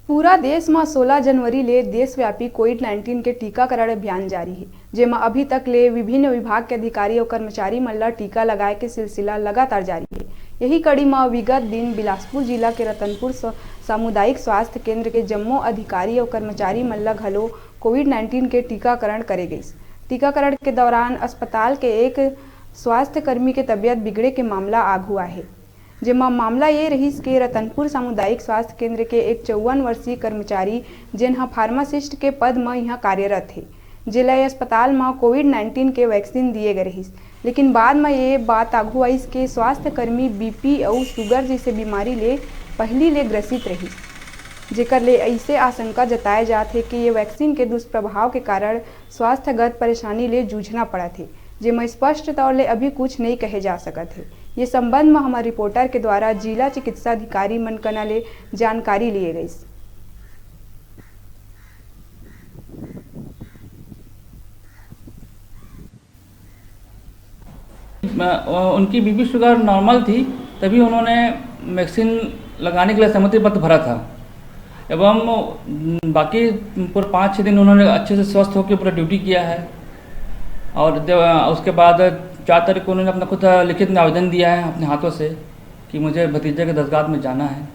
पूरा देश में 16 जनवरी ले देशव्यापी कोविड-19 के टीकाकरण अभियान जारी है, जेमा अभी तक ले विभिन्न विभाग के अधिकारी और कर्मचारी मन ला टीका लगाए के सिलसिला लगातार जारी है। यही कड़ी में विगत दिन बिलासपुर जिला के रतनपुर सामुदायिक स्वास्थ्य केंद्र के जम्मो अधिकारी और कर्मचारी मन ला घलो कोविड-19 के टीकाकरण करे गई। टीकाकरण के दौरान अस्पताल के एक स्वास्थ्य कर्मी के तबियत बिगड़े के मामला आगू आहे, जेमा मामला ये रहीस के रतनपुर सामुदायिक स्वास्थ्य केंद्र के एक 54 वर्षीय कर्मचारी जिन फार्मासिस्ट के पद में यहाँ कार्यरत थे, जिला अस्पताल में कोविड-19 के वैक्सीन दिए गए रहीस। लेकिन बाद में ये बात आगू आई के स्वास्थ्य कर्मी बीपी और शुगर जैसे बीमारी ले पहली ले ग्रसित रही, जेकर ले ऐसे आशंका जताए जाते कि ये वैक्सीन के दुष्प्रभाव के कारण स्वास्थ्यगत परेशानी ले जूझना पड़ा थे, जेमा स्पष्ट तौर ले अभी कुछ नहीं कहे जा सकत है। ये संबंध में हमारे रिपोर्टर के द्वारा जिला चिकित्सा अधिकारी मनकना ले जानकारी लिए गई। उनकी बीपी शुगर नॉर्मल थी, तभी उन्होंने वैक्सीन लगाने के लिए सहमति पत्र भरा था एवं बाकी पूरे 5-6 दिन उन्होंने अच्छे से स्वस्थ होकर पूरा ड्यूटी किया है। और उसके बाद 4 तारीख को उन्होंने अपना खुद लिखित में आवेदन दिया है अपने हाथों से कि मुझे भतीजे के दसगाह में जाना है।